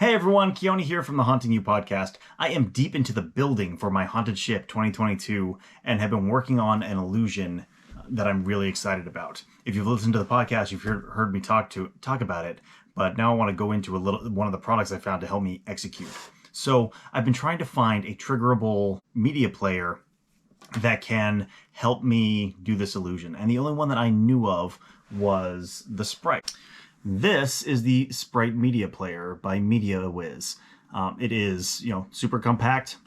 Hey everyone, Keoni here from the Haunting You podcast. I am deep into the building for my Haunted Ship 2022 and have been working on an illusion that I'm really excited about. If you've listened to the podcast, you've heard me talk about it, but now I want to go into one of the products I found to help me execute. So I've been trying to find a triggerable media player that can help me do this illusion, and the only one that I knew of was the Sprite. This is the Sprite Media Player by MediaWiz. It is, super compact,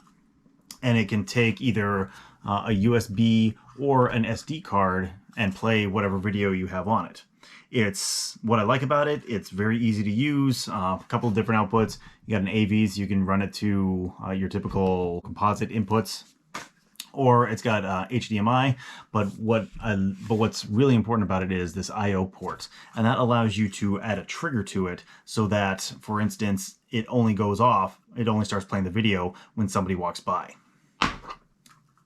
and it can take either a USB or an SD card and play whatever video you have on it. It's what I like about it. It's very easy to use. A couple of different outputs. You got an AV, so you can run it to your typical composite inputs, or it's got HDMI, but what's really important about it is this I/O port, and that allows you to add a trigger to it so that, for instance, it only starts playing the video when somebody walks by.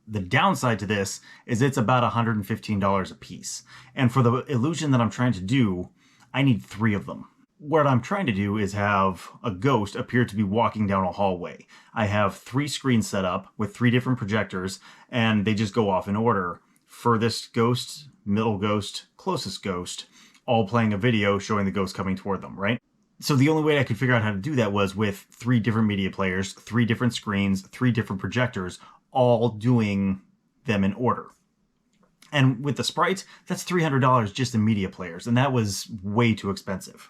The downside to this is it's about $115 a piece, and for the illusion that I'm trying to do, I need 3 of them. What I'm trying to do is have a ghost appear to be walking down a hallway. I have 3 screens set up with 3 different projectors, and they just go off in order. Furthest ghost, middle ghost, closest ghost, all playing a video showing the ghost coming toward them, right? So the only way I could figure out how to do that was with 3 different media players, 3 different screens, 3 different projectors, all doing them in order. And with the Sprites, that's $300 just in media players, and that was way too expensive.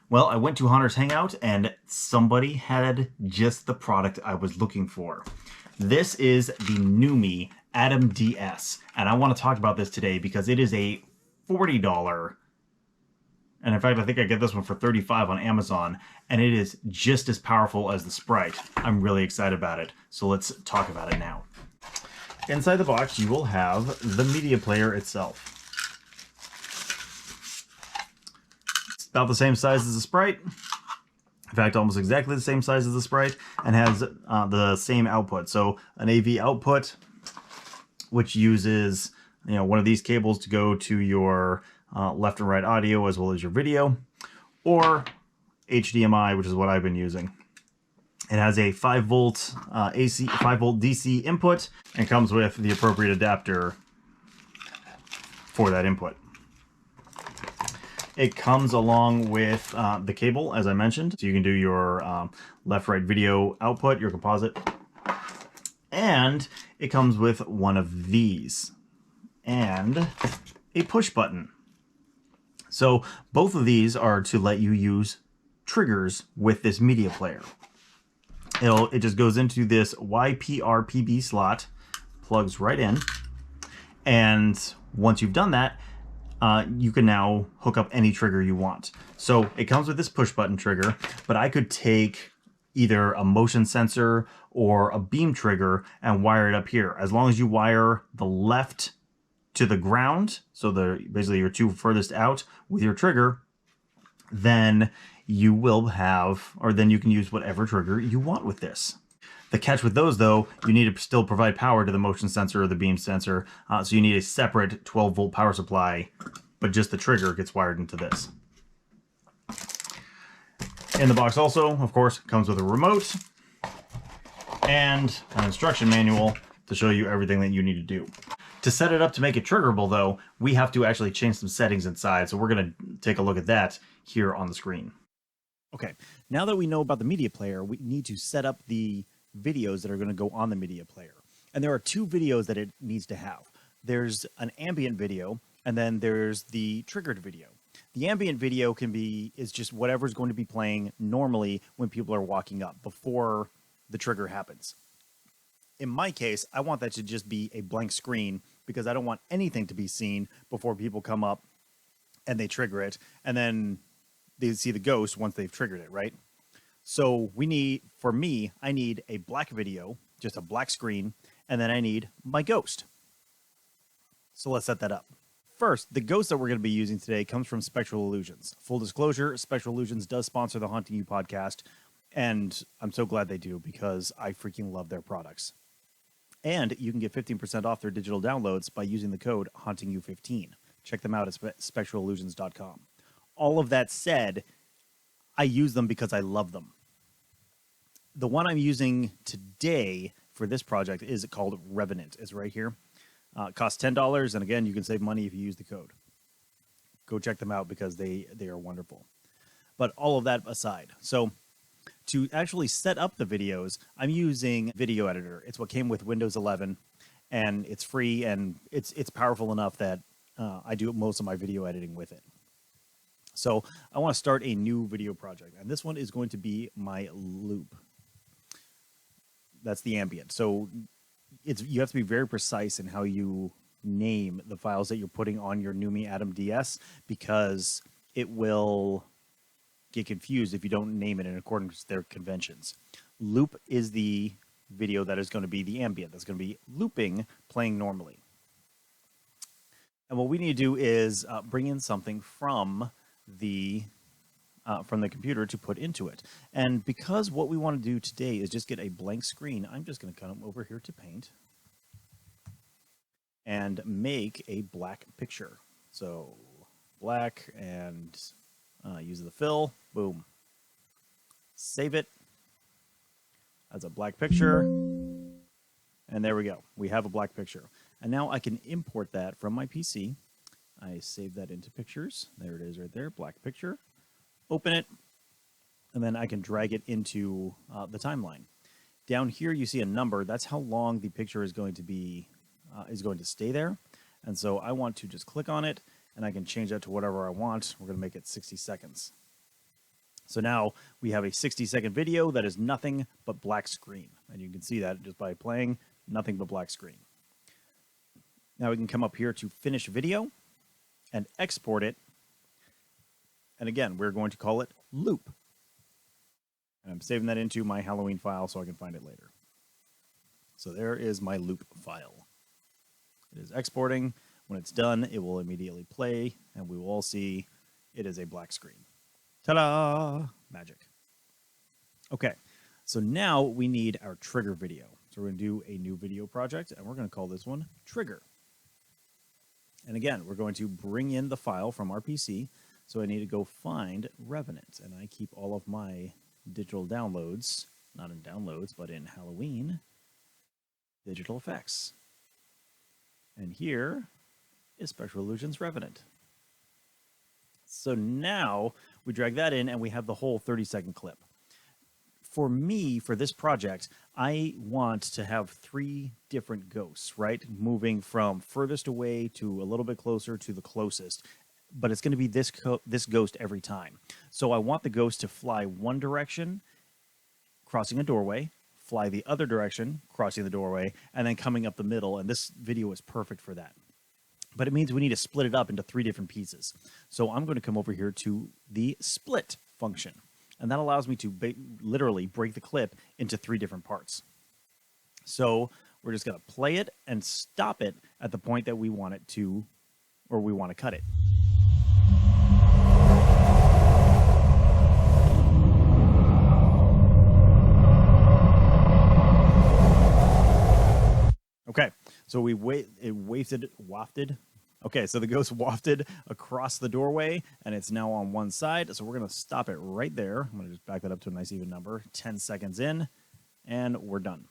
Well, I went to Hunter's Hangout, and somebody had just the product I was looking for. This is the Neumi Atom DS, and I want to talk about this today because it is a $40, and in fact, I think I get this one for $35 on Amazon, and it is just as powerful as the Sprite. I'm really excited about it, so let's talk about it now. Inside the box, you will have the media player itself. About the same size as the Sprite. In fact, almost exactly the same size as the Sprite, and has the same output. So an AV output, which uses one of these cables to go to your left and right audio as well as your video, or HDMI, which is what I've been using. It has a 5-volt AC, 5-volt DC input, and comes with the appropriate adapter for that input. It comes along with the cable, as I mentioned, so you can do your left-right video output, your composite. And it comes with one of these, and a push button. So both of these are to let you use triggers with this media player. It just goes into this YPRPB slot, plugs right in, and once you've done that, you can now hook up any trigger you want. So it comes with this push button trigger, but I could take either a motion sensor or a beam trigger and wire it up here. As long as you wire the left to the ground, so basically your 2 furthest out with your trigger, then you will have, or then you can use whatever trigger you want with this. The catch with those, though, you need to still provide power to the motion sensor or the beam sensor, so you need a separate 12-volt power supply, but just the trigger gets wired into this. In the box also, of course, comes with a remote and an instruction manual to show you everything that you need to do. To set it up to make it triggerable, though, we have to actually change some settings inside, so we're going to take a look at that here on the screen. Okay, now that we know about the media player, we need to set up the videos that are going to go on the media player. And there are 2 videos that it needs to have. There's an ambient video, and then there's the triggered video. The ambient video is just whatever's going to be playing normally when people are walking up before the trigger happens. In my case, I want that to just be a blank screen because I don't want anything to be seen before people come up and they trigger it, and then they see the ghost once they've triggered it, right? So I need a black video, just a black screen, and then I need my ghost. So let's set that up. First, the ghost that we're going to be using today comes from Spectral Illusions. Full disclosure, Spectral Illusions does sponsor the Haunting You podcast, and I'm so glad they do because I freaking love their products. And you can get 15% off their digital downloads by using the code HauntingYou15. Check them out at spectralillusions.com. All of that said, I use them because I love them. The one I'm using today for this project is called Revenant. It's right here. It costs $10, and again, you can save money if you use the code. Go check them out because they are wonderful. But all of that aside, so to actually set up the videos, I'm using Video Editor. It's what came with Windows 11, and it's free, and it's powerful enough that I do most of my video editing with it. So I want to start a new video project, and this one is going to be my loop. That's the ambient. So you have to be very precise in how you name the files that you're putting on your Neumi Atom DS, because it will get confused if you don't name it in accordance with their conventions. Loop is the video that is going to be the ambient. That's going to be looping, playing normally. And what we need to do is bring in something from the computer to put into it. And because what we want to do today is just get a blank screen, I'm just going to come over here to Paint and make a black picture. So black, and use the fill, boom. Save it as a black picture. And there we go. We have a black picture. And now I can import that from my PC. I save that into pictures. There it is right there, black picture. Open it, and then I can drag it into the timeline. Down here you see a number. That's how long the picture is going to be, stay there. And so I want to just click on it, and I can change that to whatever I want. We're going to make it 60 seconds. So now we have a 60-second video that is nothing but black screen. And you can see that just by playing, nothing but black screen. Now we can come up here to Finish Video and export it. And again, we're going to call it Loop. And I'm saving that into my Halloween file so I can find it later. So there is my loop file. It is exporting. When it's done, it will immediately play, and we will all see it is a black screen. Ta-da! Magic. Okay, so now we need our trigger video. So we're going to do a new video project, and we're going to call this one Trigger. And again, we're going to bring in the file from our PC. So I need to go find Revenant, and I keep all of my digital downloads, not in downloads, but in Halloween digital effects. And here is Spectral Illusions Revenant. So now we drag that in, and we have the whole 30-second clip. For me, for this project, I want to have 3 different ghosts, right? Moving from furthest away to a little bit closer to the closest. But it's going to be this ghost every time. So I want the ghost to fly one direction, crossing a doorway, fly the other direction, crossing the doorway, and then coming up the middle. And this video is perfect for that. But it means we need to split it up into 3 different pieces. So I'm going to come over here to the split function. And that allows me to literally break the clip into 3 different parts. So we're just going to play it and stop it at the point that we want it to, or we want to cut it. Okay, so wafted. Okay, so the ghost wafted across the doorway, and it's now on one side. So we're going to stop it right there. I'm going to just back that up to a nice even number. 10 seconds in, and we're done.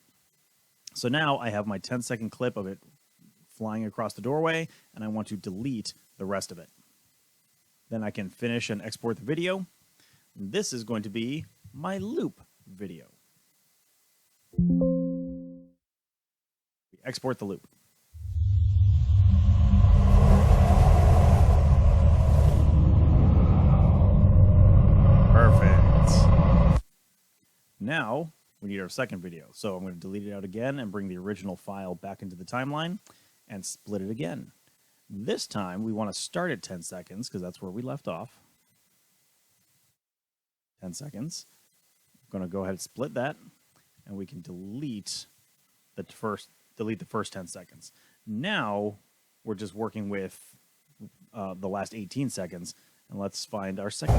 So now I have my 10-second clip of it flying across the doorway, and I want to delete the rest of it. Then I can finish and export the video. This is going to be my loop video. Export the loop. Perfect. Now we need our second video. So I'm going to delete it out again and bring the original file back into the timeline and split it again. This time we want to start at 10 seconds because that's where we left off. 10 seconds. I'm going to go ahead and split that, and we can delete the first 10 seconds. Now we're just working with the last 18 seconds, and let's find our second.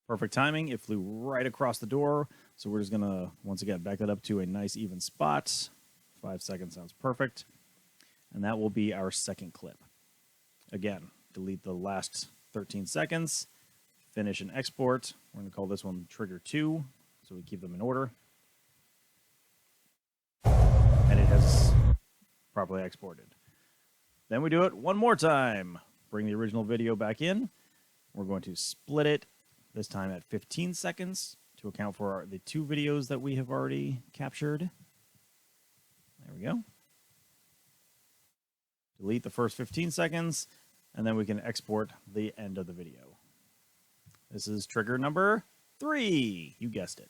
Perfect timing. It flew right across the door. So we're just going to, once again, back that up to a nice even spot. 5 seconds sounds perfect. And that will be our second clip. Again, delete the last 13 seconds. finish and export. We're going to call this one trigger 2, so we keep them in order. And it has properly exported. Then we do it one more time. Bring the original video back in. We're going to split it, this time at 15 seconds, to account for the 2 videos that we have already captured. There we go. Delete the first 15 seconds, and then we can export the end of the video. This is trigger number 3. You guessed it.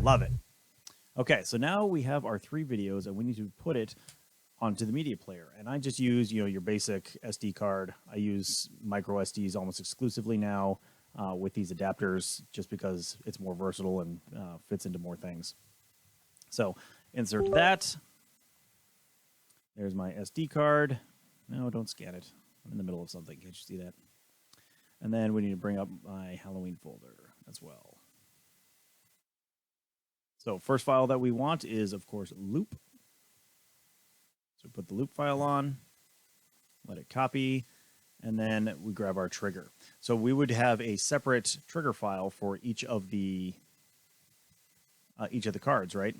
Love it. Okay, so now we have our 3 videos, and we need to put it onto the media player. And I just use, your basic SD card. I use micro SDs almost exclusively now with these adapters, just because it's more versatile and fits into more things. So insert that. There's my SD card. No, don't scan it. I'm in the middle of something. Can't you see that? And then we need to bring up my Halloween folder as well. So first file that we want is, of course, loop. So put the loop file on, let it copy, and then we grab our trigger. So we would have a separate trigger file for each of the cards, right?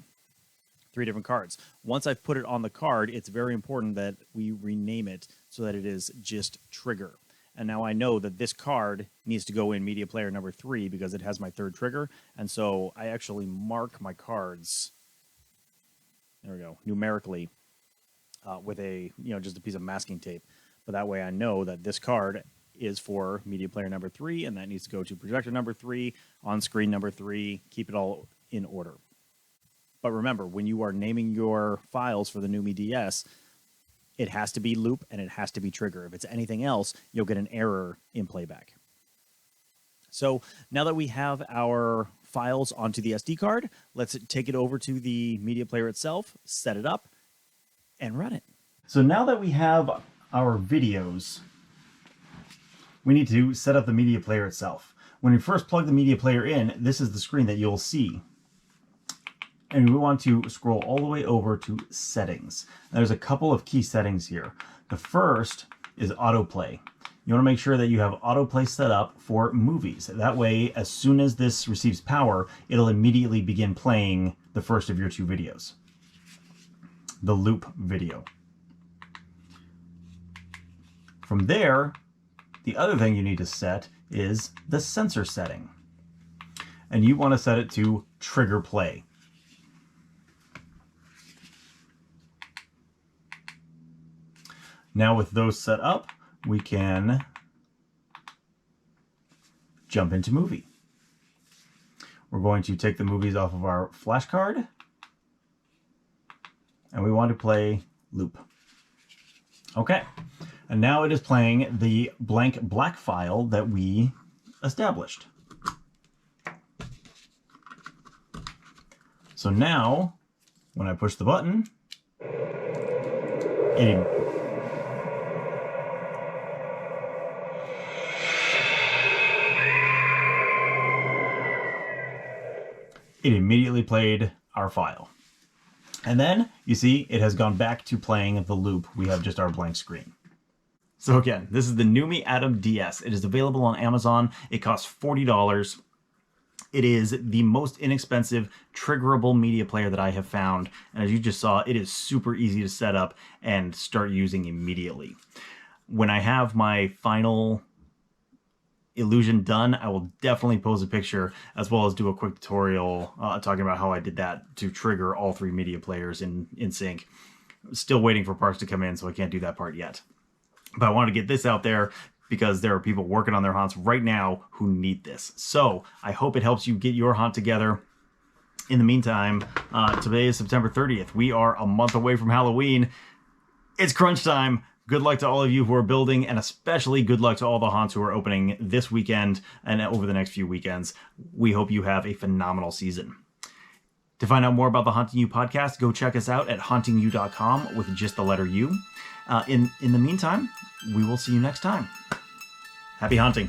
3 different cards. Once I've put it on the card, it's very important that we rename it so that it is just trigger. And now I know that this card needs to go in media player number 3 because it has my 3rd trigger. And so I actually mark my cards, there we go, numerically with a, just a piece of masking tape. But that way I know that this card is for media player number 3, and that needs to go to projector number 3, on screen number 3, keep it all in order. But remember, when you are naming your files for the Neumi DS, it has to be loop and it has to be trigger. If it's anything else, you'll get an error in playback. So now that we have our files onto the SD card, let's take it over to the media player itself, set it up, and run it. So now that we have our videos, we need to set up the media player itself. When you first plug the media player in, this is the screen that you'll see. And we want to scroll all the way over to settings. There's a couple of key settings here. The first is autoplay. You want to make sure that you have autoplay set up for movies. That way, as soon as this receives power, it'll immediately begin playing the first of your 2 videos. The loop video. From there, the other thing you need to set is the sensor setting. And you want to set it to trigger play. Now with those set up, we can jump into movie. We're going to take the movies off of our flash card, and we want to play loop. Okay, and now it is playing the blank black file that we established. So now, when I push the button, it immediately played our file. And then, you see, it has gone back to playing the loop. We have just our blank screen. So again, this is the Neumi Atom DS. It is available on Amazon. It costs $40. It is the most inexpensive triggerable media player that I have found. And as you just saw, it is super easy to set up and start using immediately. When I have my final illusion done, I will definitely post a picture as well as do a quick tutorial talking about how I did that to trigger all 3 media players in sync. Still waiting for parts to come in, so I can't do that part yet. But I wanted to get this out there because there are people working on their haunts right now who need this. So I hope it helps you get your haunt together. In the meantime, today is September 30th. We are a month away from Halloween. It's crunch time. Good luck to all of you who are building, and especially good luck to all the haunts who are opening this weekend and over the next few weekends. We hope you have a phenomenal season. To find out more about the Haunting You podcast, go check us out at hauntingyou.com with just the letter U. In the meantime, we will see you next time. Happy haunting.